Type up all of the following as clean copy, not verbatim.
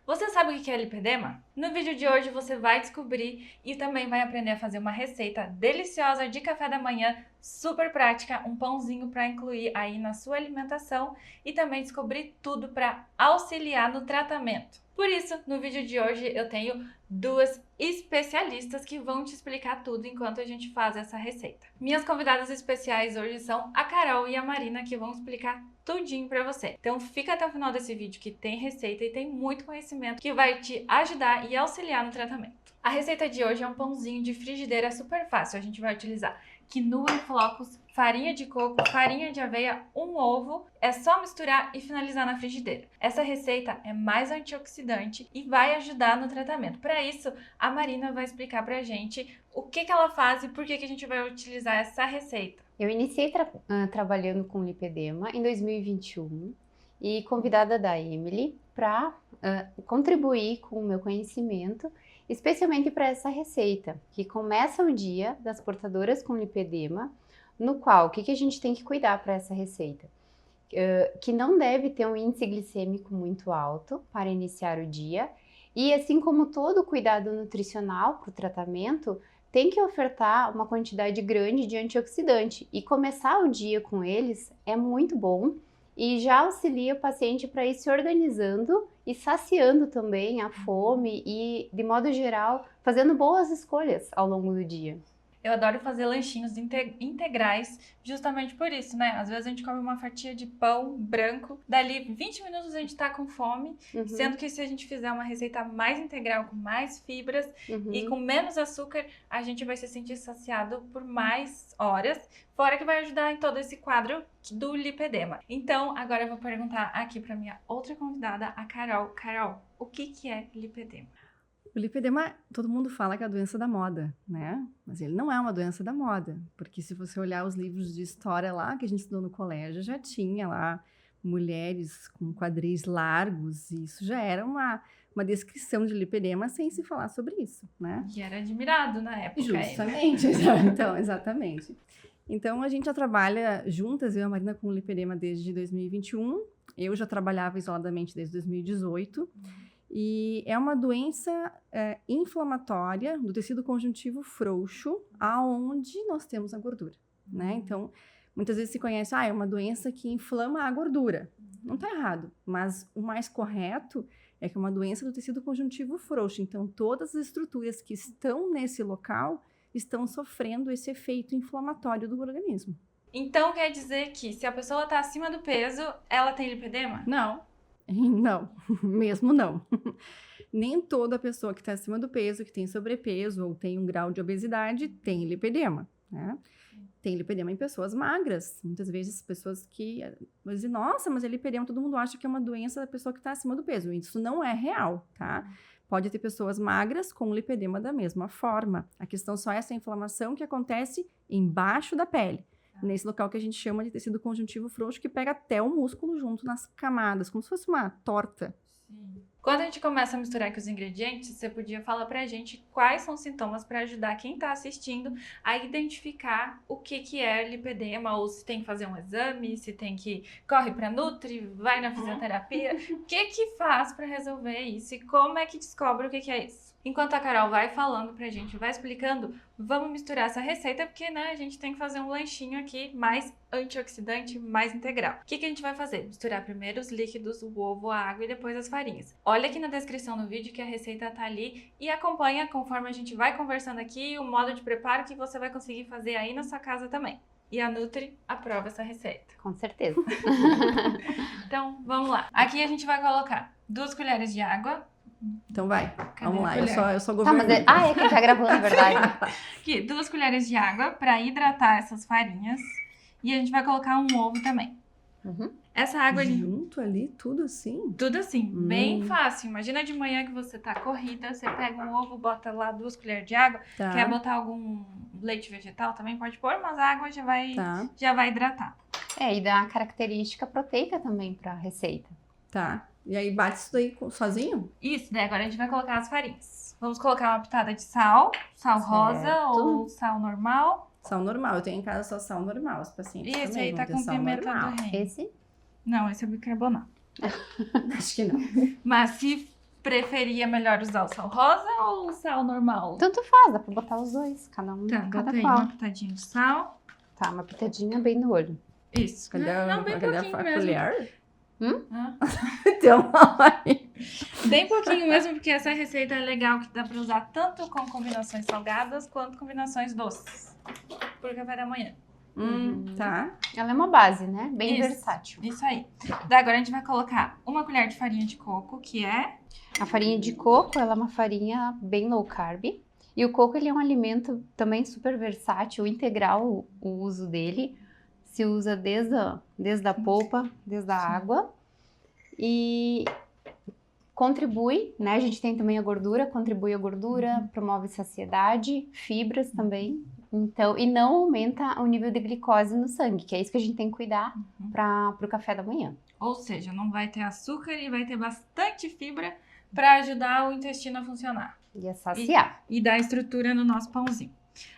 Você sabe o que é lipedema? No vídeo de hoje você vai descobrir e também vai aprender a fazer uma receita deliciosa de café da manhã, super prática, um pãozinho para incluir aí na sua alimentação e também descobrir tudo para auxiliar no tratamento. Por isso, no vídeo de hoje eu tenho duas especialistas que vão te explicar tudo enquanto a gente faz essa receita. Minhas convidadas especiais hoje são a Carol e a Marina, que vão explicar tudinho pra você. Então fica até o final desse vídeo que tem receita e tem muito conhecimento que vai te ajudar e auxiliar no tratamento. A receita de hoje é um pãozinho de frigideira super fácil. A gente vai utilizar quinoa em flocos, farinha de coco, farinha de aveia, um ovo. É só misturar e finalizar na frigideira. Essa receita é mais antioxidante e vai ajudar no tratamento. Para isso, a Marina vai explicar pra gente o que ela faz e por que a gente vai utilizar essa receita. Eu iniciei trabalhando com lipedema em 2021 e convidada da Emily para contribuir com o meu conhecimento, especialmente para essa receita, que começa o dia das portadoras com lipedema, no qual, o que a gente tem que cuidar para essa receita? Que não deve ter um índice glicêmico muito alto para iniciar o dia, e assim como todo cuidado nutricional para o tratamento, tem que ofertar uma quantidade grande de antioxidante, e começar o dia com eles é muito bom e já auxilia o paciente para ir se organizando e saciando também a fome e, de modo geral, fazendo boas escolhas ao longo do dia. Eu adoro fazer lanchinhos integrais justamente por isso, né? Às vezes a gente come uma fatia de pão branco, dali 20 minutos a gente tá com fome, sendo que se a gente fizer uma receita mais integral, com mais fibras e com menos açúcar, a gente vai se sentir saciado por mais horas, fora que vai ajudar em todo esse quadro do lipedema. Então, agora eu vou perguntar aqui pra minha outra convidada, a Carol. Carol, o que é lipedema? O lipedema, todo mundo fala que é a doença da moda, né? Mas ele não é uma doença da moda, porque se você olhar os livros de história lá, que a gente estudou no colégio, já tinha lá mulheres com quadris largos, e isso já era uma descrição de lipedema sem se falar sobre isso, né? E era admirado na época. Justamente, então, exatamente. Então, a gente já trabalha juntas, eu e a Marina, com lipedema desde 2021, eu já trabalhava isoladamente desde 2018, e é uma doença inflamatória do tecido conjuntivo frouxo, aonde nós temos a gordura, né? Então, muitas vezes se conhece, é uma doença que inflama a gordura. Não está errado, mas o mais correto é que é uma doença do tecido conjuntivo frouxo. Então, todas as estruturas que estão nesse local estão sofrendo esse efeito inflamatório do organismo. Então, quer dizer que se a pessoa está acima do peso, ela tem lipedema? Não. Não, mesmo não. Nem toda pessoa que está acima do peso, que tem sobrepeso ou tem um grau de obesidade, tem lipedema, né? Tem lipedema em pessoas magras. Muitas vezes pessoas que dizem, nossa, mas é lipedema, todo mundo acha que é uma doença da pessoa que está acima do peso. Isso não é real, tá? Pode ter pessoas magras com lipedema da mesma forma. A questão só é essa inflamação que acontece embaixo da pele. Nesse local que a gente chama de tecido conjuntivo frouxo, que pega até o músculo junto nas camadas, como se fosse uma torta. Sim. Quando a gente começa a misturar aqui os ingredientes, você podia falar pra gente quais são os sintomas para ajudar quem tá assistindo a identificar o que é lipedema, ou se tem que fazer um exame, se tem que corre pra Nutri, vai na fisioterapia. O que faz para resolver isso e como é que descobre o que é isso? Enquanto a Carol vai falando pra gente, vai explicando, vamos misturar essa receita, porque, né, a gente tem que fazer um lanchinho aqui mais antioxidante, mais integral. O que a gente vai fazer? Misturar primeiro os líquidos, o ovo, a água e depois as farinhas. Olha aqui na descrição do vídeo que a receita tá ali e acompanha conforme a gente vai conversando aqui o modo de preparo que você vai conseguir fazer aí na sua casa também. E a Nutri aprova essa receita. Com certeza. Então, vamos lá. Aqui a gente vai colocar 2 colheres de água. Então vai, vamos lá, eu sou Tá, governante. mas é que tá gravando, é verdade. Aqui, 2 colheres de água para hidratar essas farinhas. E a gente vai colocar um ovo também. Essa água junto ali, tudo assim? Tudo assim, bem fácil. Imagina de manhã que você tá corrida, você pega um ovo, bota lá 2 colheres de água. Tá. Quer botar algum leite vegetal também pode pôr, mas a água já vai hidratar. E dá característica proteica também pra receita. Tá. E aí bate isso daí sozinho? Isso, daí agora a gente vai colocar as farinhas. Vamos colocar uma pitada de sal rosa ou sal normal. Sal normal, eu tenho em casa só sal normal, os pacientes E esse também aí tá vão ter com sal pimenta normal. do reino. Esse? Não, esse é bicarbonato. Acho que não. Mas se preferia melhor usar o sal rosa ou o sal normal? Tanto faz, dá pra botar os dois, cada um, Tá, cada bota aí qual. uma pitadinha de sal. Tá, uma pitadinha bem no olho. Isso. Não, bem pouquinho a mesmo. colher? Ah, Então, aí. bem pouquinho mesmo, porque essa receita é legal, que dá pra usar tanto com combinações salgadas quanto combinações doces. Pro café da manhã. Tá. Ela é uma base, né? Bem Isso. versátil. Isso aí. Daí agora a gente vai colocar uma colher de farinha de coco, que é... A farinha de coco, ela é uma farinha bem low carb. E o coco, ele é um alimento também super versátil, integral o uso dele. Se usa desde a polpa, desde a água. E contribui, né? A gente tem também a gordura, contribui a gordura, promove saciedade, fibras também. Então, e não aumenta o nível de glicose no sangue, que é isso que a gente tem que cuidar para o café da manhã. Ou seja, não vai ter açúcar e vai ter bastante fibra para ajudar o intestino a funcionar. E é saciar. E dar estrutura no nosso pãozinho.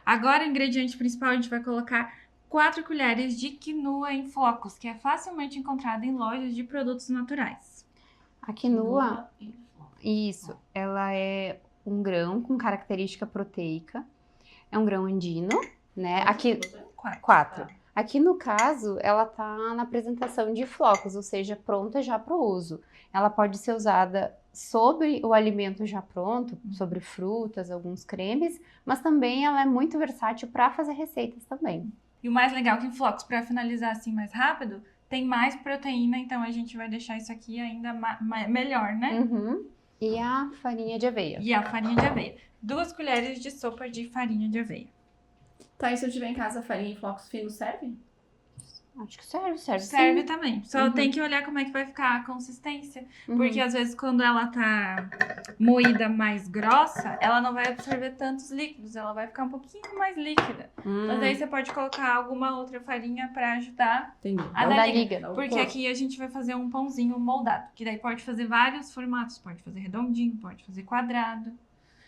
Agora, o ingrediente principal, a gente vai colocar 4 colheres de quinoa em flocos, que é facilmente encontrada em lojas de produtos naturais. A quinoa, isso, ela é um grão com característica proteica. É um grão andino, né? Aqui, 4. Aqui no caso, ela tá na apresentação de flocos, ou seja, pronta já para o uso. Ela pode ser usada sobre o alimento já pronto, sobre frutas, alguns cremes, mas também ela é muito versátil para fazer receitas também. E o mais legal é que em flocos, para finalizar assim mais rápido, tem mais proteína, então a gente vai deixar isso aqui ainda melhor, né? E a farinha de aveia. E a farinha de aveia. 2 colheres de sopa de farinha de aveia. Tá, e se eu tiver em casa farinha em flocos finos, serve? Acho que serve Serve sim. também. Só tem que olhar como é que vai ficar a consistência. Porque às vezes quando ela tá moída mais grossa, ela não vai absorver tantos líquidos. Ela vai ficar um pouquinho mais líquida. Mas aí você pode colocar alguma outra farinha pra ajudar a dar liga. Porque aqui a gente vai fazer um pãozinho moldado. Que daí pode fazer vários formatos. Pode fazer redondinho, pode fazer quadrado.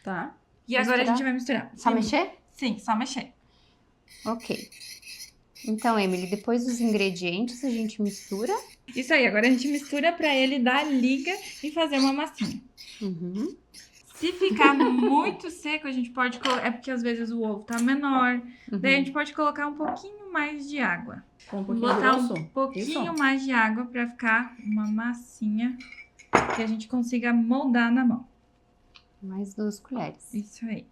Tá. E agora a gente vai misturar. Só mexer? Sim, só mexer. Ok. Então, Emily, depois dos ingredientes a gente mistura. Isso aí, agora a gente mistura pra ele dar liga e fazer uma massinha. Se ficar muito seco, a gente pode colocar... É porque às vezes o ovo tá menor. Daí a gente pode colocar um pouquinho mais de água. Botar um pouquinho mais de água pra ficar uma massinha que a gente consiga moldar na mão. Mais 2 colheres. Isso aí.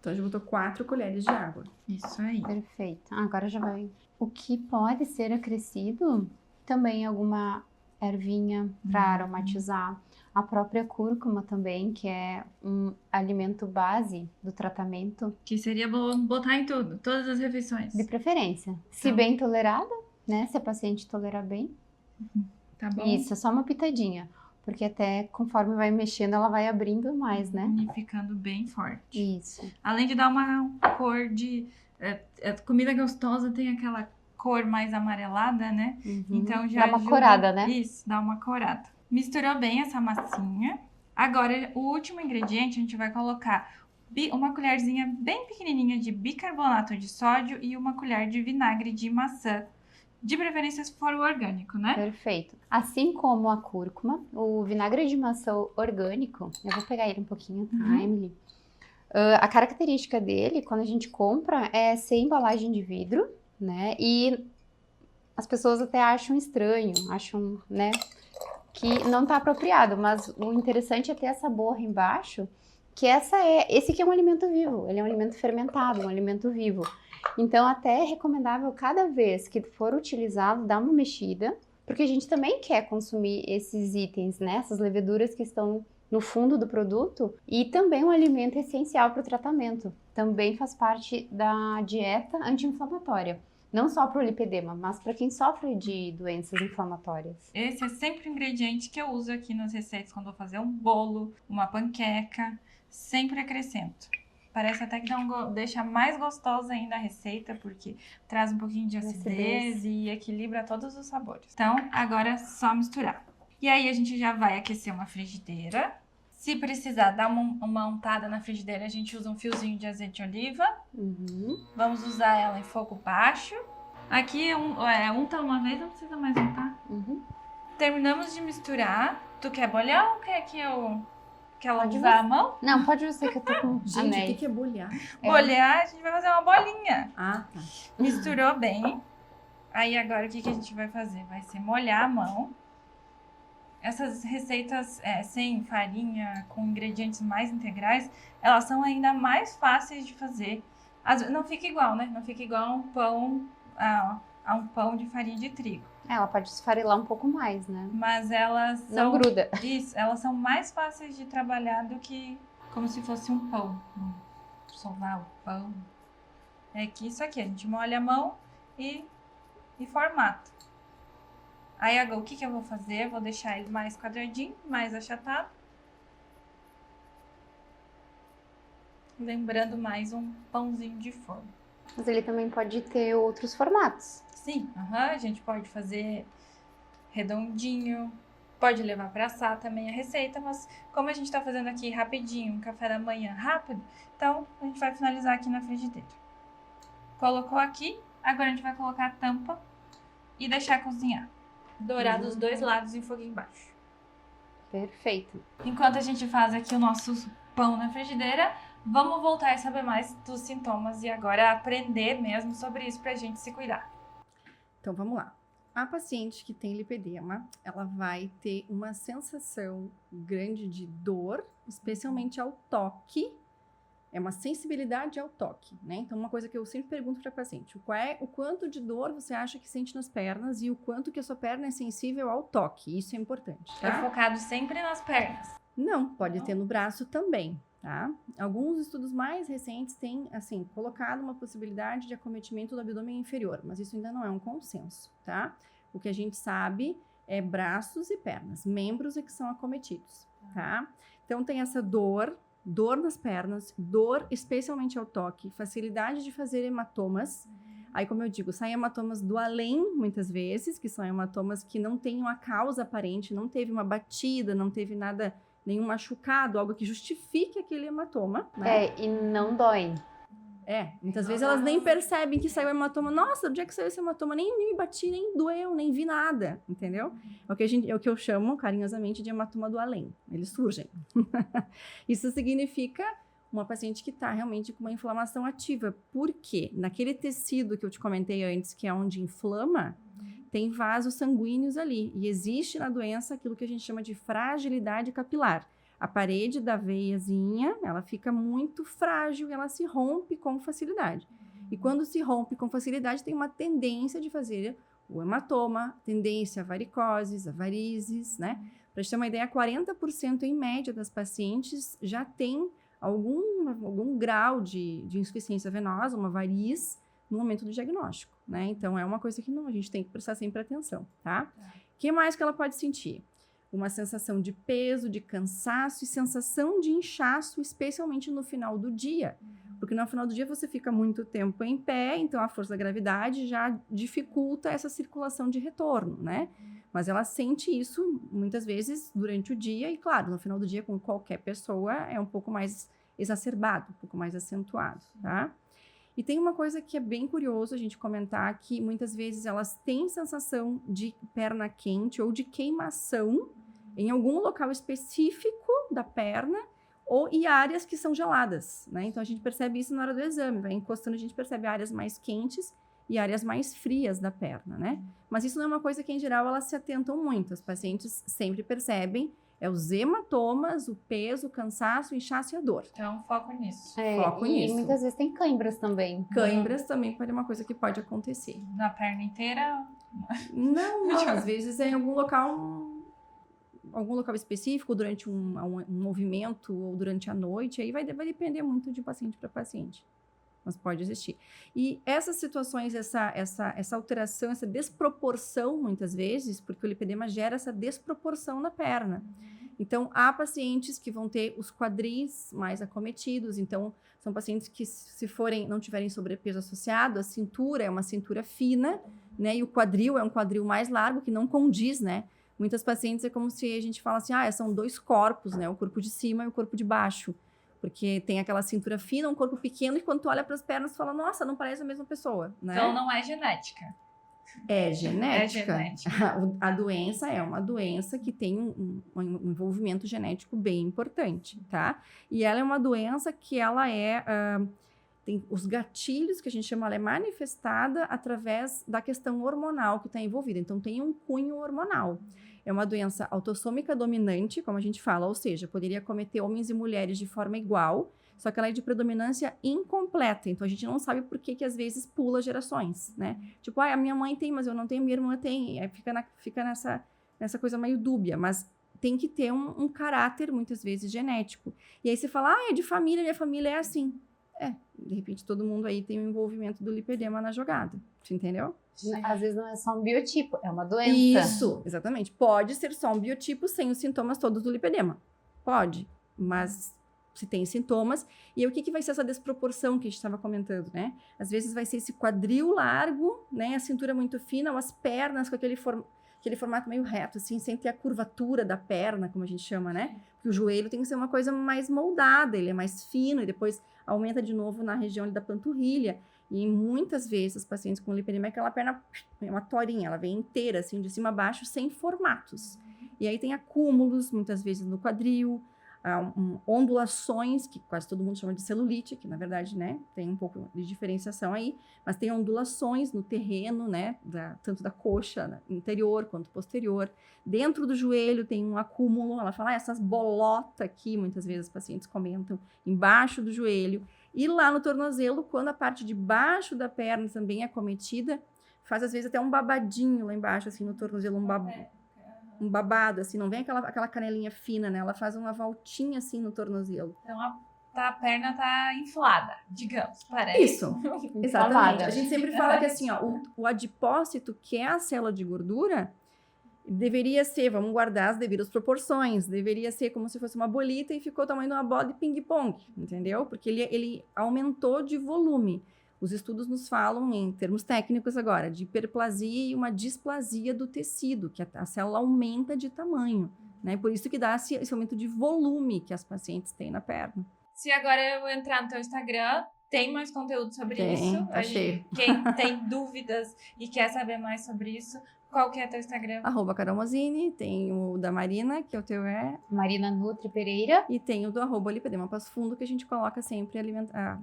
Então a gente botou 4 colheres de água. Isso aí. Perfeito. Agora já vai. O que pode ser acrescido, também alguma ervinha para aromatizar. A própria cúrcuma também, que é um alimento base do tratamento. Que seria bom botar em tudo, todas as refeições. De preferência. Se bem tolerada, né? Se a paciente tolerar bem. Tá bom? Isso, é só uma pitadinha. Porque até conforme vai mexendo, ela vai abrindo mais, né? E ficando bem forte. Isso. Além de dar uma cor de... comida gostosa tem aquela cor mais amarelada, né? Então já dá uma ajuda... corada, né? Isso, dá uma corada. Misturou bem essa massinha. Agora, o último ingrediente, a gente vai colocar uma colherzinha bem pequenininha de bicarbonato de sódio e uma colher de vinagre de maçã. De preferência se for o orgânico, né? Perfeito. Assim como a cúrcuma, o vinagre de maçã orgânico, eu vou pegar ele um pouquinho, tá, Emily? A característica dele, quando a gente compra, é ser embalagem de vidro, né? E as pessoas até acham estranho, acham, né, que não tá apropriado, mas o interessante é ter essa borra embaixo, que esse aqui é um alimento vivo, ele é um alimento fermentado, um alimento vivo. Então, até é recomendável cada vez que for utilizado, dar uma mexida, porque a gente também quer consumir esses itens, né? Essas leveduras que estão no fundo do produto, e também um alimento essencial para o tratamento. Também faz parte da dieta anti-inflamatória. Não só para o lipedema, mas para quem sofre de doenças inflamatórias. Esse é sempre o ingrediente que eu uso aqui nas receitas, quando eu vou fazer um bolo, uma panqueca, sempre acrescento. Parece até que deixa mais gostosa ainda a receita, porque traz um pouquinho de acidez e equilibra todos os sabores. Então, agora é só misturar. E aí, a gente já vai aquecer uma frigideira. Se precisar dar uma untada na frigideira, a gente usa um fiozinho de azeite de oliva. Vamos usar ela em fogo baixo. Aqui, unta uma vez, não precisa mais untar. Terminamos de misturar. Tu quer bolhar ou quer que eu... Quer ela Pode usar a mão? Não, pode você que eu tô com Gente, o anéis. que é bolhar? Bolhar, a gente vai fazer uma bolinha. Ah, tá. Misturou bem. Aí agora o que a gente vai fazer? Vai ser molhar a mão. Essas receitas sem farinha, com ingredientes mais integrais, elas são ainda mais fáceis de fazer. Não fica igual, né? Não fica igual a um pão, a um pão de farinha de trigo. Ela pode esfarelar um pouco mais, né? Mas elas Não são... gruda. Isso, elas são mais fáceis de trabalhar do que como se fosse um pão. Sovar o pão. É que isso aqui, a gente molha a mão e formata. Aí agora, o que eu vou fazer? Vou deixar ele mais quadradinho, mais achatado. Lembrando mais um pãozinho de forma. Mas ele também pode ter outros formatos. Sim, a gente pode fazer redondinho, pode levar para assar também a receita, mas como a gente tá fazendo aqui rapidinho, um café da manhã rápido, então a gente vai finalizar aqui na frigideira. Colocou aqui, agora a gente vai colocar a tampa e deixar cozinhar. Dourar dos dois lados em fogo embaixo. Perfeito. Enquanto a gente faz aqui o nosso pão na frigideira, vamos voltar a saber mais dos sintomas e agora aprender mesmo sobre isso pra gente se cuidar. Então, vamos lá. A paciente que tem lipedema, ela vai ter uma sensação grande de dor, especialmente ao toque. É uma sensibilidade ao toque, né? Então, uma coisa que eu sempre pergunto para a paciente, o quanto de dor você acha que sente nas pernas e o quanto que a sua perna é sensível ao toque. Isso é importante, tá? É focado sempre nas pernas. Não, pode ter no braço também, tá? Alguns estudos mais recentes têm, assim, colocado uma possibilidade de acometimento do abdômen inferior, mas isso ainda não é um consenso, tá? O que a gente sabe é braços e pernas, membros é que são acometidos, tá? Então, tem essa dor nas pernas, dor especialmente ao toque, facilidade de fazer hematomas. Aí, como eu digo, saem hematomas do além, muitas vezes, que são hematomas que não têm uma causa aparente, não teve uma batida, não teve nada, nenhum machucado, algo que justifique aquele hematoma, né? E não dói. Muitas vezes elas nem percebem que saiu hematoma. Nossa, onde é que saiu esse hematoma? Nem me bati, nem doeu, nem vi nada, entendeu? É o que eu chamo carinhosamente de hematoma do além. Eles surgem. Isso significa uma paciente que está realmente com uma inflamação ativa. Por quê? Naquele tecido que eu te comentei antes, que é onde inflama, tem vasos sanguíneos ali. E existe na doença aquilo que a gente chama de fragilidade capilar. A parede da veiazinha, ela fica muito frágil e ela se rompe com facilidade. E quando se rompe com facilidade, tem uma tendência de fazer o hematoma, tendência a varicoses, a varizes, né? Para gente ter uma ideia, 40% em média das pacientes já tem algum grau de insuficiência venosa, uma variz, no momento do diagnóstico, né? Então, é uma coisa que a gente tem que prestar sempre atenção, tá? O que mais que ela pode sentir? Uma sensação de peso, de cansaço e sensação de inchaço, especialmente no final do dia. Porque no final do dia você fica muito tempo em pé, então a força da gravidade já dificulta essa circulação de retorno, né? Mas ela sente isso muitas vezes durante o dia e, claro, no final do dia com qualquer pessoa é um pouco mais exacerbado, um pouco mais acentuado, tá? E tem uma coisa que é bem curioso a gente comentar, que muitas vezes elas têm sensação de perna quente ou de queimação em algum local específico da perna e áreas que são geladas, né? Então, a gente percebe isso na hora do exame, vai encostando, a gente percebe áreas mais quentes e áreas mais frias da perna, né? Mas isso não é uma coisa que, em geral, elas se atentam muito. As pacientes sempre percebem os hematomas, o peso, o cansaço, o inchaço e a dor. Então, foco nisso. Foco nisso. E muitas vezes tem câimbras também. Câimbras também pode ser uma coisa que pode acontecer. Na perna inteira? Não, às vezes é em algum local específico, durante um movimento ou durante a noite, aí vai depender muito de paciente para paciente. Mas pode existir. E essas situações, essa alteração, essa desproporção, muitas vezes, porque o lipedema gera essa desproporção na perna. Então, há pacientes que vão ter os quadris mais acometidos. Então, são pacientes que, se não tiverem sobrepeso associado, a cintura é uma cintura fina, né? E o quadril é um quadril mais largo, que não condiz, né? Muitas pacientes é como se a gente fala assim, são dois corpos, né? O corpo de cima e o corpo de baixo. Porque tem aquela cintura fina, um corpo pequeno, e quando tu olha para as pernas, tu fala, nossa, não parece a mesma pessoa, né? Então, não é genética. É genética. É genética. A doença é uma doença que tem um envolvimento genético bem importante, tá? E ela é uma doença que ela tem os gatilhos que a gente chama, ela é manifestada através da questão hormonal que está envolvida. Então, tem um cunho hormonal. É uma doença autossômica dominante, como a gente fala, ou seja, poderia cometer homens e mulheres de forma igual, só que ela é de predominância incompleta. Então, a gente não sabe por que às vezes pula gerações, né? Tipo, a minha mãe tem, mas eu não tenho, minha irmã tem. Aí fica nessa coisa meio dúbia, mas tem que ter um caráter, muitas vezes, genético. E aí você fala, é de família, minha família é assim. De repente todo mundo aí tem um envolvimento do lipedema na jogada, você entendeu? Às vezes não é só um biotipo, é uma doença. Isso, exatamente. Pode ser só um biotipo sem os sintomas todos do lipedema. Pode, mas se tem sintomas. E aí, o que vai ser essa desproporção que a gente estava comentando, né? Às vezes vai ser esse quadril largo, né? A cintura muito fina, ou as pernas com aquele formato meio reto, assim, sem ter a curvatura da perna, como a gente chama, né? Porque o joelho tem que ser uma coisa mais moldada, ele é mais fino e depois aumenta de novo na região ali da panturrilha. E muitas vezes, os pacientes com lipedema, aquela perna é uma torinha, ela vem inteira, assim, de cima a baixo, sem formatos. E aí tem acúmulos, muitas vezes, no quadril, ondulações, que quase todo mundo chama de celulite, que na verdade, né, tem um pouco de diferenciação aí, mas tem ondulações no terreno, né, tanto da coxa interior quanto posterior. Dentro do joelho tem um acúmulo, ela fala, essas bolotas aqui, muitas vezes os pacientes comentam, embaixo do joelho. E lá no tornozelo, quando a parte de baixo da perna também é acometida, faz às vezes até um babadinho lá embaixo, assim, no tornozelo, um babado, assim, não vem aquela canelinha fina, né? Ela faz uma voltinha, assim, no tornozelo. Então, a perna tá inflada, digamos, parece. Isso, exatamente. A gente sempre fala que, assim, ó, o adipócito, que é a célula de gordura, deveria ser, vamos guardar as devidas proporções, deveria ser como se fosse uma bolita e ficou o tamanho de uma bola de ping-pong, entendeu? Porque ele aumentou de volume. Os estudos nos falam, em termos técnicos agora, de hiperplasia e uma displasia do tecido, que a célula aumenta de tamanho, né? Por isso que dá esse aumento de volume que as pacientes têm na perna. Se agora eu entrar no teu Instagram, tem mais conteúdo sobre isso? Tá cheio. Quem tem dúvidas e quer saber mais sobre isso, qual que é teu Instagram? @carolmazini, tem o da Marina, que o teu é... Marina Nutri Pereira. E tem o do @lipedema Passo Fundo, que a gente coloca sempre alimenta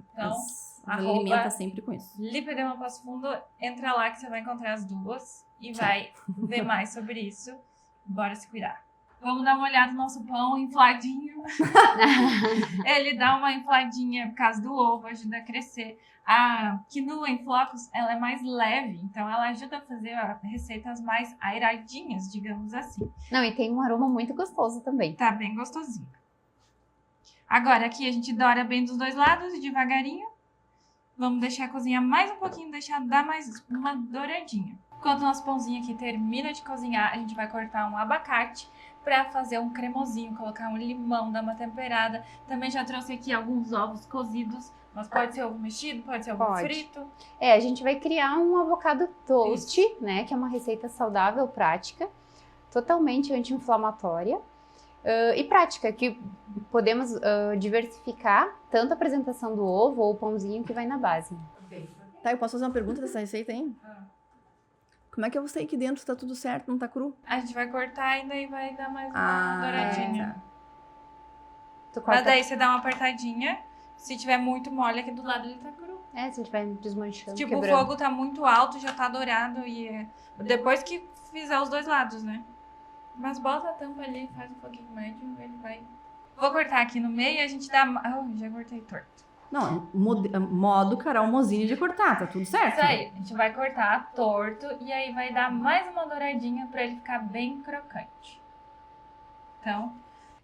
sempre com isso. Lipedema Passo Fundo, entra lá que você vai encontrar as duas e vai ver mais sobre isso. Bora se cuidar. Vamos dar uma olhada no nosso pão infladinho. Ele dá uma infladinha por causa do ovo, ajuda a crescer. A quinoa em flocos, ela é mais leve, então ela ajuda a fazer receitas mais airadinhas, digamos assim. Não, e tem um aroma muito gostoso também. Tá bem gostosinho. Agora aqui a gente dora bem dos dois lados, devagarinho. Vamos deixar cozinhar mais um pouquinho, deixar dar mais uma douradinha. Enquanto o nosso pãozinho aqui termina de cozinhar, a gente vai cortar um abacate para fazer um cremosinho, colocar um limão, dar uma temperada. Também já trouxe aqui alguns ovos cozidos, mas pode ser ovo mexido, pode ser ovo frito. A gente vai criar um avocado toast, né, que é uma receita saudável, prática, totalmente anti-inflamatória e prática, que podemos diversificar tanto a apresentação do ovo ou o pãozinho que vai na base. Tá, eu posso fazer uma pergunta dessa receita, hein? Como é que eu sei que dentro tá tudo certo, não tá cru? A gente vai cortar e daí vai dar mais uma douradinha. Mas daí você dá uma apertadinha. Se tiver muito mole, aqui do lado ele tá cru. Se ele tiver desmanchando, tipo, quebrando. O fogo tá muito alto, já tá dourado. E depois que fizer os dois lados, né? Mas bota a tampa ali, faz um foguinho médio, ele vai... Vou cortar aqui no meio e a gente dá... já cortei torto. Não, modo Carol Mozini de cortar, tá tudo certo. Isso aí, a gente vai cortar torto e aí vai dar mais uma douradinha pra ele ficar bem crocante. Então,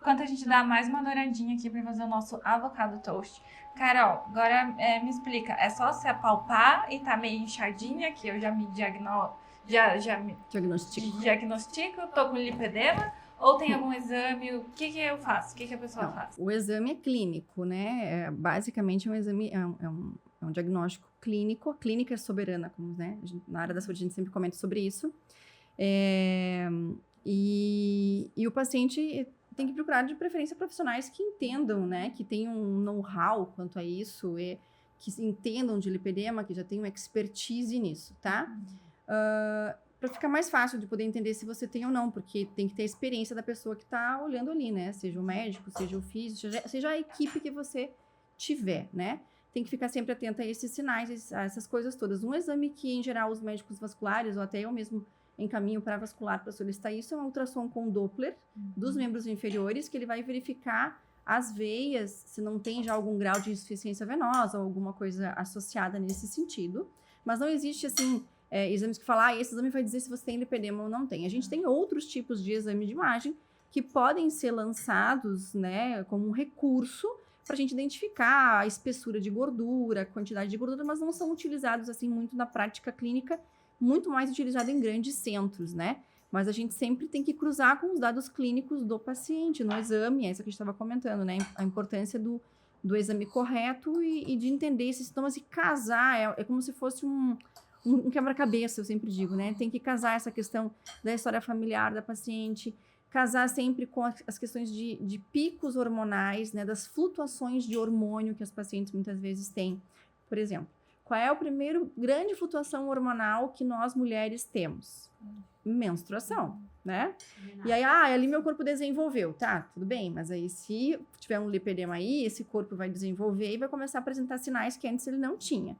enquanto a gente dá mais uma douradinha aqui pra fazer o nosso avocado toast. Carol, agora me explica, é só se apalpar e tá meio inchadinha, que eu já me diagnostico, tô com lipedema? Ou tem algum exame? O que eu faço? O que a pessoa faz? O exame é clínico, né? Basicamente é um exame, é um diagnóstico clínico. A clínica é soberana, como, né? Na área da saúde a gente sempre comenta sobre isso. E o paciente tem que procurar de preferência profissionais que entendam, né? Que tenham um know-how quanto a isso, que entendam de lipedema, que já tenham expertise nisso, tá? para ficar mais fácil de poder entender se você tem ou não, porque tem que ter a experiência da pessoa que está olhando ali, né? Seja o médico, seja o físico, seja a equipe que você tiver, né? Tem que ficar sempre atenta a esses sinais, a essas coisas todas. Um exame que, em geral, os médicos vasculares, ou até eu mesmo encaminho para vascular para solicitar isso, é um ultrassom com Doppler dos membros inferiores, que ele vai verificar as veias, se não tem já algum grau de insuficiência venosa ou alguma coisa associada nesse sentido. Mas não existe, assim, exames que falam, esse exame vai dizer se você tem lipedema ou não tem. A gente tem outros tipos de exame de imagem que podem ser lançados, né, como um recurso para a gente identificar a espessura de gordura, a quantidade de gordura, mas não são utilizados, assim, muito na prática clínica, muito mais utilizado em grandes centros, né? Mas a gente sempre tem que cruzar com os dados clínicos do paciente no exame, é isso que a gente estava comentando, né? A importância do exame correto e de entender esses sintomas e casar, é como se fosse um quebra-cabeça, eu sempre digo, né? Tem que casar essa questão da história familiar da paciente, casar sempre com as questões de picos hormonais, né? Das flutuações de hormônio que as pacientes muitas vezes têm. Por exemplo, qual é a primeira grande flutuação hormonal que nós mulheres temos? Menstruação, né? E aí, ali meu corpo desenvolveu, tá, tudo bem, mas aí se tiver um lipedema aí, esse corpo vai desenvolver e vai começar a apresentar sinais que antes ele não tinha.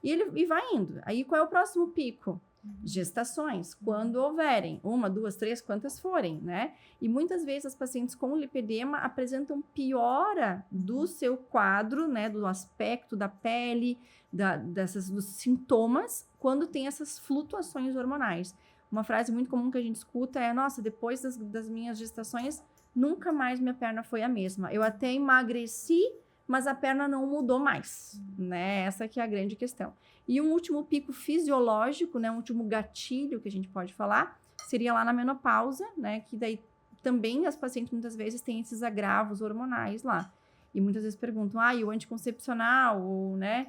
E vai indo. Aí qual é o próximo pico? Gestações, quando houverem, 1, 2, 3, quantas forem, né? E muitas vezes as pacientes com lipedema apresentam piora do seu quadro, né? Do aspecto da pele, dos sintomas, quando tem essas flutuações hormonais. Uma frase muito comum que a gente escuta é, nossa, depois das minhas gestações, nunca mais minha perna foi a mesma. Eu até emagreci, mas a perna não mudou mais, né? Essa que é a grande questão. E um último pico fisiológico, né? Um último gatilho que a gente pode falar, seria lá na menopausa, né? Que daí também as pacientes muitas vezes têm esses agravos hormonais lá. E muitas vezes perguntam, e o anticoncepcional, ou, né?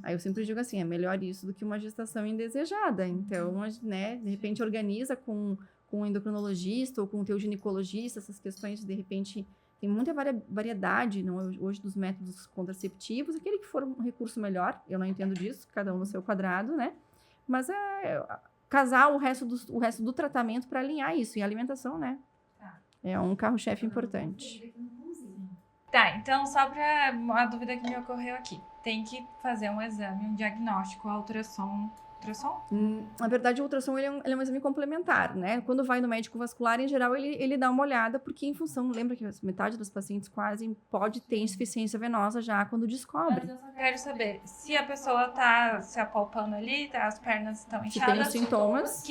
Aí eu sempre digo assim, é melhor isso do que uma gestação indesejada. Então, né? De repente organiza com um endocrinologista ou com o teu ginecologista, essas questões, de repente... Tem muita variedade hoje dos métodos contraceptivos, aquele que for um recurso melhor, eu não entendo disso, cada um no seu quadrado, né? Mas casar o resto do tratamento para alinhar isso. E a alimentação, né? É um carro-chefe importante. Tá, então só para uma dúvida que me ocorreu aqui. Tem que fazer um exame, um diagnóstico, ultrassom. Na verdade, o ultrassom ele é um exame complementar, né? Quando vai no médico vascular, em geral, ele dá uma olhada, porque em função, lembra que metade das pacientes quase pode ter insuficiência venosa já quando descobre. Mas eu só quero saber, se a pessoa tá se apalpando ali, as pernas estão inchadas... Se tem os sintomas...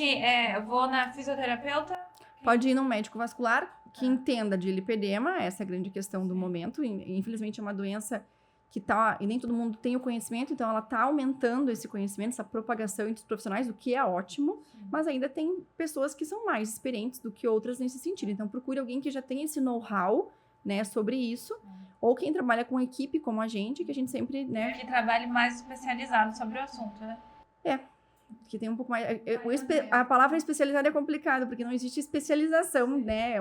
eu vou na fisioterapeuta... Pode ir num médico vascular que entenda de lipedema, essa é a grande questão do momento. Infelizmente, é uma doença... e nem todo mundo tem o conhecimento, então ela está aumentando esse conhecimento, essa propagação entre os profissionais, o que é ótimo, mas ainda tem pessoas que são mais experientes do que outras nesse sentido. Então, procure alguém que já tenha esse know-how, né, sobre isso, ou quem trabalha com equipe como a gente, que a gente sempre, né... Que trabalhe mais especializado sobre o assunto, né? Que tem um pouco mais... A palavra especializada é complicada, porque não existe especialização, né?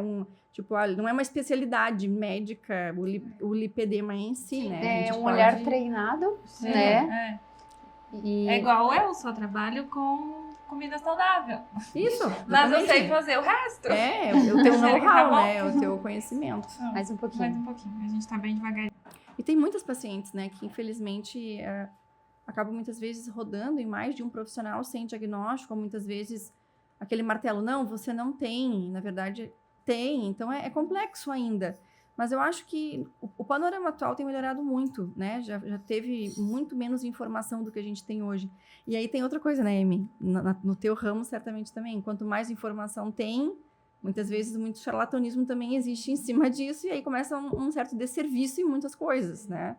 Não é uma especialidade médica, o lipedema em si, né? É um olhar treinado, né? É igual eu só trabalho com comida saudável. Isso. Mas eu sei fazer o resto. O teu know-how, né? O teu conhecimento. Mais um pouquinho. A gente tá bem devagar. E tem muitas pacientes, né? Que infelizmente... acabam muitas vezes rodando em mais de um profissional sem diagnóstico, ou muitas vezes aquele martelo, não, você não tem, na verdade tem, então é complexo ainda. Mas eu acho que o panorama atual tem melhorado muito, né? Já teve muito menos informação do que a gente tem hoje. E aí tem outra coisa, né, Amy? No teu ramo, certamente também. Quanto mais informação tem, muitas vezes muito charlatanismo também existe em cima disso, e aí começa um certo desserviço em muitas coisas, né?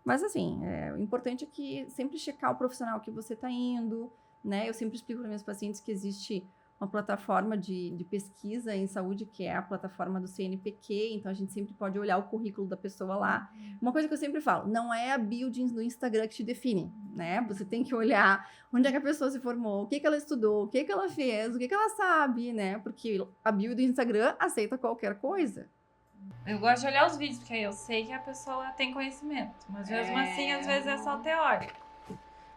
Mas, assim, o importante é que sempre checar o profissional que você está indo, né? Eu sempre explico para minhas pacientes que existe uma plataforma de pesquisa em saúde, que é a plataforma do CNPq, então a gente sempre pode olhar o currículo da pessoa lá. Uma coisa que eu sempre falo, não é a bio do Instagram que te define, né? Você tem que olhar onde é que a pessoa se formou, o que ela estudou, o que ela fez, o que ela sabe, né? Porque a bio do Instagram aceita qualquer coisa. Eu gosto de olhar os vídeos, porque aí eu sei que a pessoa tem conhecimento. Mas mesmo assim, às vezes é só teórico.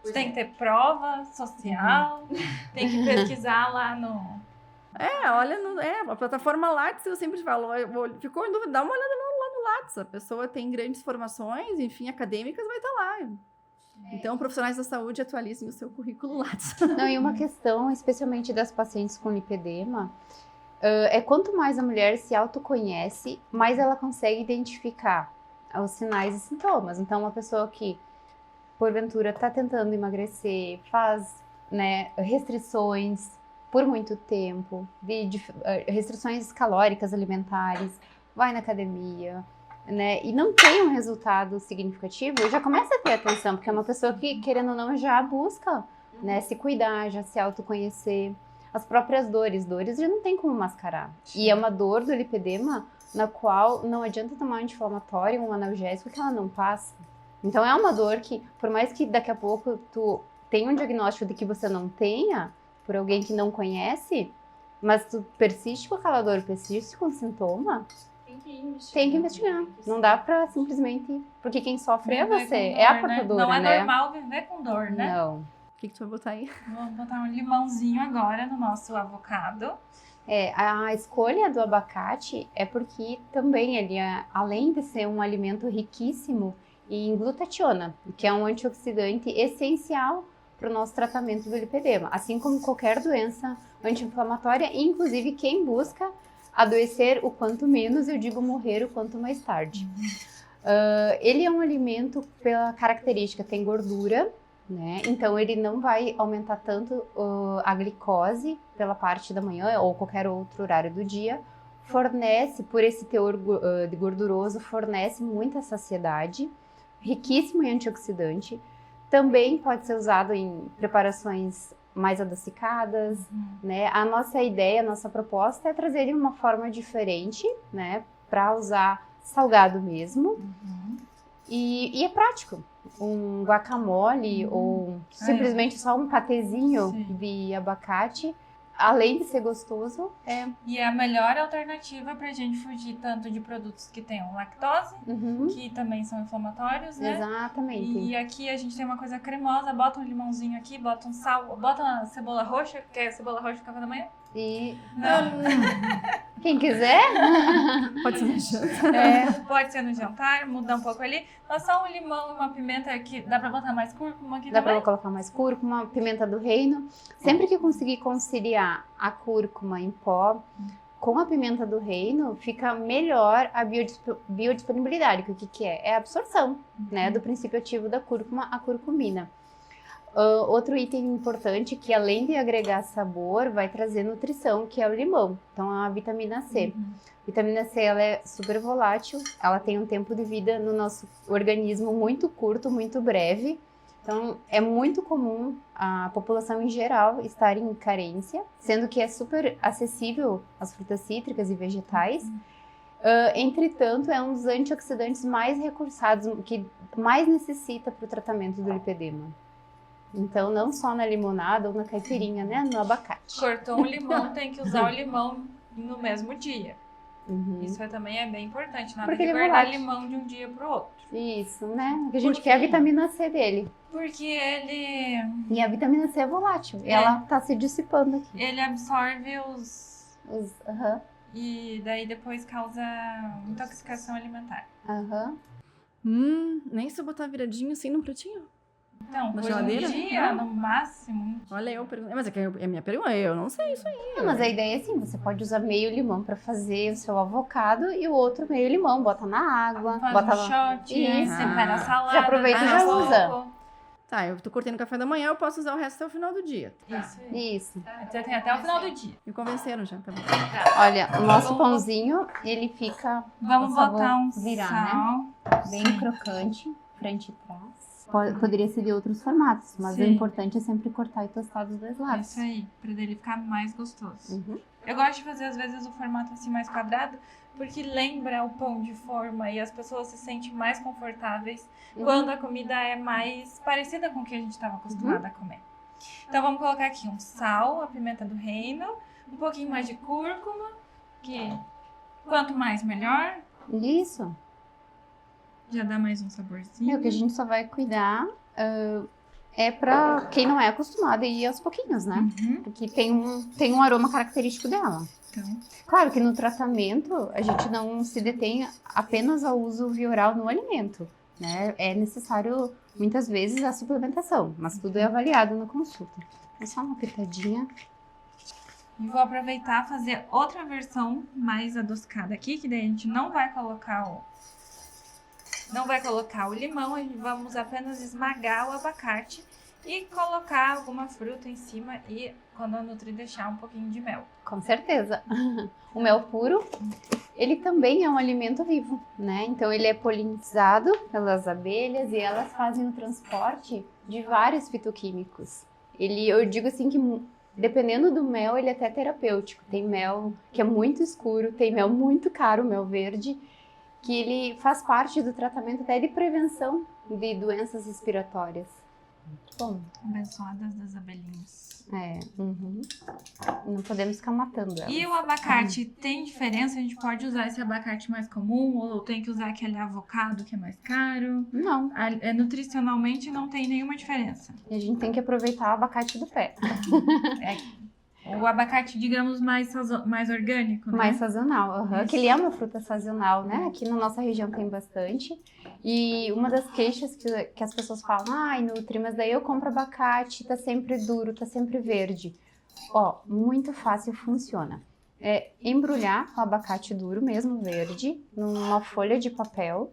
Você tem que ter prova social, tem que pesquisar lá no... Olha, a plataforma Lattes, eu sempre falo, ficou em dúvida, dá uma olhada lá no Lattes. A pessoa tem grandes formações, enfim, acadêmicas, vai estar lá. Então, profissionais da saúde, atualizem o seu currículo Lattes. Não, e uma questão, especialmente das pacientes com lipedema, é quanto mais a mulher se autoconhece, mais ela consegue identificar os sinais e sintomas. Então, uma pessoa que, porventura, está tentando emagrecer, faz, né, restrições por muito tempo, restrições calóricas alimentares, vai na academia, né, e não tem um resultado significativo, já começa a ter atenção, porque é uma pessoa que, querendo ou não, já busca, né, se cuidar, já se autoconhecer. As próprias dores já não tem como mascarar. E é uma dor do lipedema na qual não adianta tomar um anti-inflamatório, um analgésico, que ela não passa. Então é uma dor que, por mais que daqui a pouco tu tenha um diagnóstico de que você não tenha, por alguém que não conhece, mas tu persiste com aquela dor, persiste com o sintoma, tem que investigar. Não dá pra simplesmente... Porque quem sofre é Viver você, com dor, é a né? portadora, Não é né? normal viver com dor, né? Não. O que tu vai botar aí? Vou botar um limãozinho agora no nosso avocado. A escolha do abacate é porque também ele, além de ser um alimento riquíssimo em glutationa, que é um antioxidante essencial para o nosso tratamento do lipedema, assim como qualquer doença anti-inflamatória, inclusive quem busca adoecer o quanto menos, eu digo morrer o quanto mais tarde. Ele é um alimento pela característica, tem gordura, né? Então ele não vai aumentar tanto a glicose pela parte da manhã ou qualquer outro horário do dia. Fornece, por esse teor de gorduroso, fornece muita saciedade, riquíssimo em antioxidante. Também pode ser usado em preparações mais adocicadas, né? A nossa ideia, a nossa proposta é trazer de uma forma diferente, né? Para usar salgado mesmo. E é prático. Um guacamole ou simplesmente só um patezinho de abacate, além de ser gostoso, E é a melhor alternativa pra gente fugir tanto de produtos que tenham lactose, que também são inflamatórios, né? Exatamente. E aqui a gente tem uma coisa cremosa, bota um limãozinho aqui, bota um sal, bota uma cebola roxa, quer cebola roxa no café da manhã? E Não. quem quiser, Pode ser na janta. Pode ser no jantar, mudar um pouco ali. Mas só um limão e uma pimenta aqui, dá pra botar mais cúrcuma aqui dá também? para colocar mais cúrcuma, pimenta do reino. Sempre que conseguir conciliar a cúrcuma em pó com a pimenta do reino, fica melhor a biodisponibilidade, que o que é? É a absorção, né, do princípio ativo da cúrcuma, a curcumina. Outro item importante que, além de agregar sabor, vai trazer nutrição, que é o limão. Então, a vitamina C. Vitamina C, ela é super volátil, ela tem um tempo de vida no nosso organismo muito curto, muito breve. Então, é muito comum a população em geral estar em carência, sendo que é super acessível as frutas cítricas e vegetais. Entretanto, é um dos antioxidantes mais recursados, que mais necessita para o tratamento do lipedema. Então, não só na limonada ou na caipirinha, né? No abacate. Cortou um limão, tem que usar o limão no mesmo dia. Isso também é bem importante, nada Porque de ele é guardar volátil. limão de um dia pro outro. Isso, né? Porque a gente quer a vitamina C dele. Porque ele E a vitamina C é volátil. Ela tá se dissipando aqui. absorve os... Aham. E daí depois causa intoxicação alimentar. Nem se eu botar viradinho assim no pratinho. Então, Na por um geladeira? dia, no máximo. Olha, eu pergunto. Mas é que é minha pergunta, eu não sei isso aí. Não, mas a ideia é assim, você pode usar meio limão para fazer o seu avocado e o outro meio limão, bota na água, Faz bota um shot, Isso. tempera a salada. Já aproveita e já um usa. pouco. Tá, eu tô curtindo o café da manhã, eu posso usar o resto até o final do dia. Isso aí. Isso. Você tem até o final do dia. Me convenceram já, tá bom. Olha, o nosso pãozinho, ele fica Vamos o sabor botar um virar, sal. bem crocante, frente e trás. Poderia ser de outros formatos, mas o Sim. importante é sempre cortar e tostar dos dois lados. Isso aí, pra dele ficar mais gostoso. Uhum. Eu gosto de fazer, às vezes, o formato assim mais quadrado, porque lembra o pão de forma e as pessoas se sentem mais confortáveis quando a comida é mais parecida com o que a gente estava acostumada a comer. Então vamos colocar aqui um sal, a pimenta do reino, um pouquinho mais de cúrcuma, que quanto mais melhor, Isso. já dá mais um saborzinho. O que a gente só vai cuidar é para quem não é acostumado a ir aos pouquinhos, né? Uhum. Porque tem um aroma característico dela. Então, Claro que no tratamento a gente não se detém apenas ao uso via oral no alimento, né? É necessário muitas vezes a suplementação, mas tudo é avaliado na consulta. É só uma pitadinha. e vou aproveitar e fazer outra versão mais adocicada aqui, que daí a gente não vai colocar o limão, e vamos apenas esmagar o abacate e colocar alguma fruta em cima e, quando a Nutri deixar, um pouquinho de mel. Com certeza. O mel puro, ele também é um alimento vivo, né? Então ele é polinizado pelas abelhas e elas fazem o transporte de vários fitoquímicos. Eu digo assim que dependendo do mel, ele é até terapêutico. Tem mel que é muito escuro, tem mel muito caro, mel verde, que ele faz parte do tratamento até de prevenção de doenças respiratórias. Bom, Abençoadas das abelhinhas. não podemos ficar matando elas. E o abacate tem diferença? A gente pode usar esse abacate mais comum ou tem que usar aquele avocado que é mais caro? Não, Nutricionalmente não tem nenhuma diferença. a gente tem que aproveitar o abacate do pé. O abacate, digamos, mais orgânico, né? Mais sazonal, que ele é uma fruta sazonal, né? Aqui na nossa região tem bastante. E uma das queixas que as pessoas falam, ai, Nutri, mas daí eu compro abacate, tá sempre duro, tá sempre verde. Ó, muito fácil, funciona. É embrulhar o abacate duro, mesmo verde, numa folha de papel,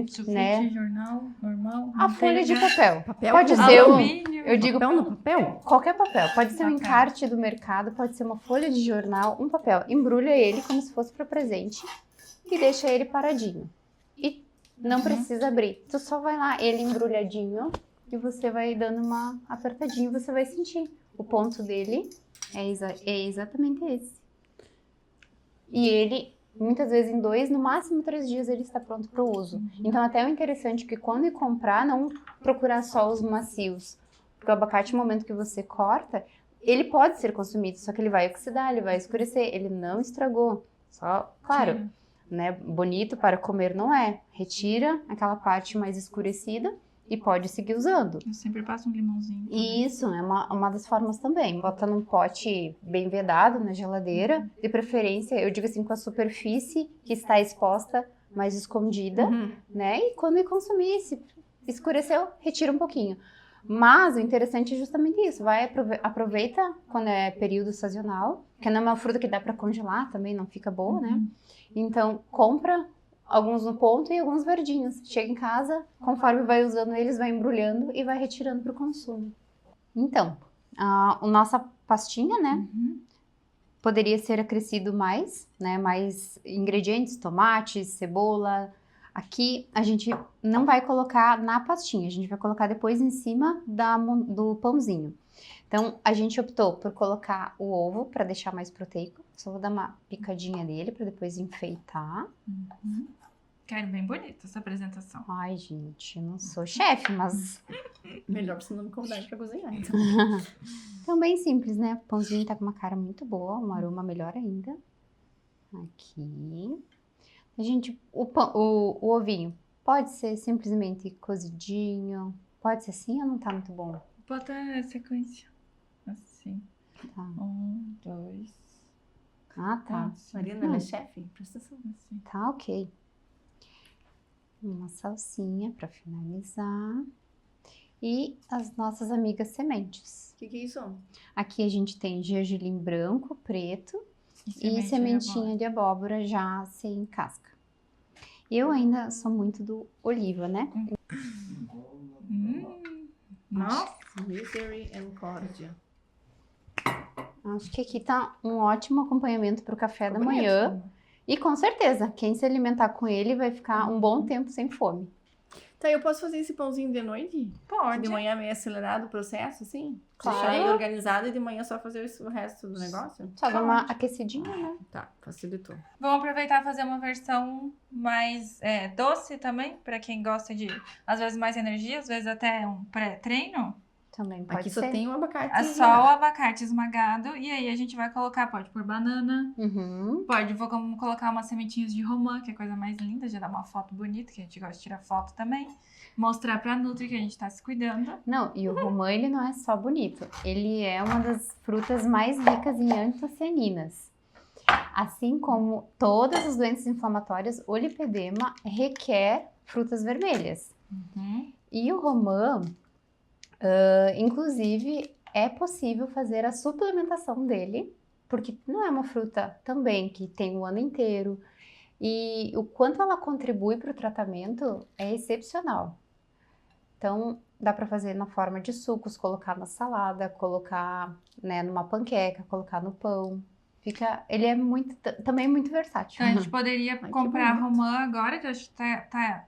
Sulfite, né? jornal, normal. A folha de papel. Papel Pode com ser alumínio. eu digo papel no papel? qualquer papel. Pode ser um Bacana. encarte do mercado, pode ser uma folha de jornal, um papel. Embrulha ele como se fosse para presente e deixa ele paradinho. E não precisa abrir. Tu só vai lá, ele embrulhadinho, e você vai dando uma apertadinha e você vai sentir. O ponto dele é exatamente esse. E ele, muitas vezes em 2, no máximo 3 dias, ele está pronto para o uso. Então até é interessante que quando ir comprar, não procurar só os macios. Porque o abacate, no momento que você corta, ele pode ser consumido, só que ele vai oxidar, ele vai escurecer, ele não estragou. Só, claro, Tira. né, bonito para comer não é. Retira aquela parte mais escurecida e pode seguir usando. Eu sempre passo um limãozinho. E isso é uma das formas também. Bota num pote bem vedado na geladeira, de preferência, eu digo assim, com a superfície que está exposta, mais escondida, né? E quando ir consumir, se escureceu, retira um pouquinho. Mas o interessante é justamente isso, aproveita quando é período sazonal, que não é uma fruta que dá para congelar também, não fica boa, né? Então, compra alguns no ponto e alguns verdinhos. Chega em casa, conforme vai usando eles, vai embrulhando e vai retirando para o consumo. Então, a nossa pastinha, né? Poderia ser acrescido mais, né? Mais ingredientes, tomates, cebola. Aqui a gente não vai colocar na pastinha, a gente vai colocar depois em cima do pãozinho. Então, a gente optou por colocar o ovo para deixar mais proteico. Só vou dar uma picadinha nele para depois enfeitar. Quero bem bonita essa apresentação. Ai, gente, eu não sou chefe, mas... Melhor pra você não me convidar pra cozinhar, então. Então, bem simples, né? O pãozinho tá com uma cara muito boa, um aroma melhor ainda. Aqui. A gente, o ovinho pode ser simplesmente cozidinho, pode ser assim ou não tá muito bom? Bota a sequência. Assim. Tá. 1, 2. Ah, tá. Assim. Marina, ela é chefe? Presta atenção. Assim. Tá, ok. Uma salsinha para finalizar. E as nossas amigas sementes. O que é isso? Aqui a gente tem gergelim branco, preto e de sementinha de abóbora já sem casca. Eu ainda sou muito do oliva, né? Nossa. Misery and Cordia. Acho que aqui tá um ótimo acompanhamento para o café da Ficou manhã. bonito. E com certeza, quem se alimentar com ele vai ficar um bom tempo sem fome. Tá, eu posso fazer esse pãozinho de noite? Pode. De manhã meio acelerado o processo, assim? Claro. Deixar ele organizado e de manhã só fazer o resto do negócio? Só dar uma aquecidinha, né? Tá, facilitou. Vamos aproveitar e fazer uma versão mais doce também, para quem gosta de, às vezes, mais energia, às vezes até um pré-treino. Também pode Aqui ser. só tem o abacate. É só o abacate esmagado. E aí a gente vai colocar, pode pôr banana. Uhum. Vou colocar umas sementinhas de romã, que é a coisa mais linda. Já dá uma foto bonita, que a gente gosta de tirar foto também. Mostrar pra Nutri que a gente tá se cuidando. Não, e o romã, ele não é só bonito. Ele é uma das frutas mais ricas em antocianinas. Assim como todas as doenças inflamatórias, o lipedema requer frutas vermelhas. Uhum. E o romã, inclusive, é possível fazer a suplementação dele, porque não é uma fruta também que tem o ano inteiro. E o quanto ela contribui para o tratamento é excepcional. Então, dá para fazer na forma de sucos, colocar na salada, colocar, né, numa panqueca, colocar no pão. Ele é também muito versátil. Então a gente poderia que comprar bonito. romã agora, que eu acho que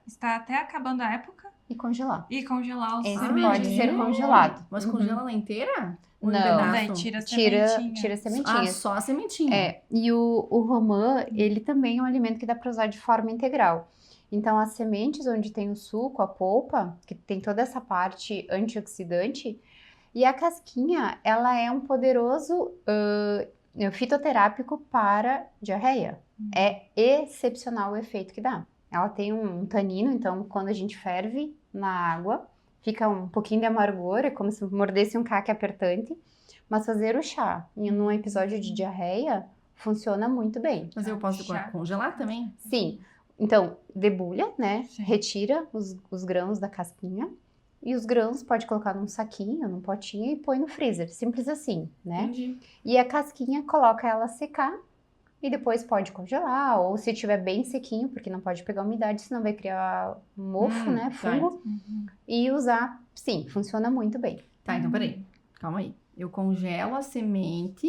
está até acabando a época. E congelar. E congelar os Esse sementes. pode ser congelado. Mas Uhum. congela ela inteira? Ou em Não. pedaço? Daí tira a Tira sementinha. as sementinhas. Ah, só a sementinha. É, e o romã, ele também é um alimento que dá para usar de forma integral. Então, as sementes onde tem o suco, a polpa, que tem toda essa parte antioxidante, e a casquinha, ela é um poderoso fitoterápico para diarreia. É excepcional o efeito que dá. Ela tem um tanino, então quando a gente ferve na água, fica um pouquinho de amargor, é como se mordesse um caque apertante. Mas fazer o chá num episódio de diarreia funciona muito bem. Mas eu posso Chá. congelar também? Sim, então debulha, né? Sim. Retira os grãos da casquinha. E os grãos pode colocar num saquinho, num potinho e põe no freezer. Simples assim, né? Entendi. E a casquinha coloca ela secar e depois pode congelar, ou se tiver bem sequinho, porque não pode pegar umidade, senão vai criar mofo, né? Fungo. Uhum. E usar, sim, funciona muito bem. Tá, então peraí. Calma aí. Eu congelo a semente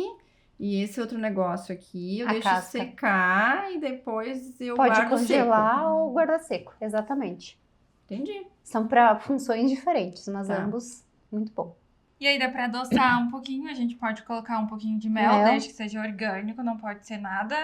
e esse outro negócio aqui eu A deixo casca. secar e depois eu Pode guardo congelar seco. ou guardar seco, exatamente. Entendi. São para funções diferentes, mas Tá. ambos muito bom. E aí dá pra adoçar um pouquinho, a gente pode colocar um pouquinho de mel, Mel. desde que seja orgânico, não pode ser nada.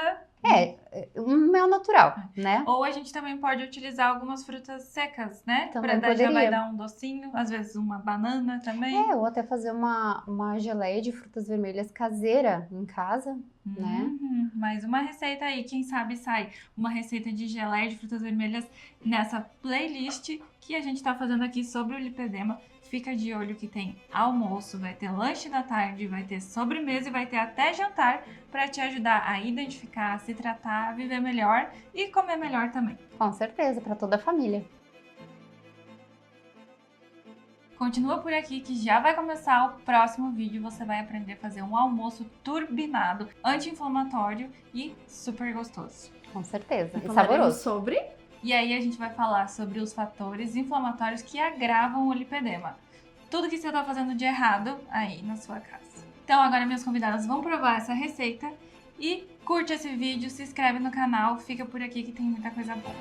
Um mel natural, né? Ou a gente também pode utilizar algumas frutas secas, né? Também Daí já vai poderia. dar um docinho, às vezes uma banana também. Ou até fazer uma geleia de frutas vermelhas caseira em casa, né? Mais uma receita aí, quem sabe sai uma receita de geleia de frutas vermelhas nessa playlist que a gente tá fazendo aqui sobre o lipedema. Fica de olho que tem almoço, vai ter lanche da tarde, vai ter sobremesa e vai ter até jantar para te ajudar a identificar, a se tratar, a viver melhor e comer melhor também. Com certeza, para toda a família. Continua por aqui que já vai começar o próximo vídeo. Você vai aprender a fazer um almoço turbinado, anti-inflamatório e super gostoso. Com certeza. E Falaremos saboroso. sobre... E aí a gente vai falar sobre os fatores inflamatórios que agravam o lipedema. Tudo que você está fazendo de errado aí na sua casa. Então agora minhas convidadas vão provar essa receita e curte esse vídeo, se inscreve no canal, fica por aqui que tem muita coisa boa.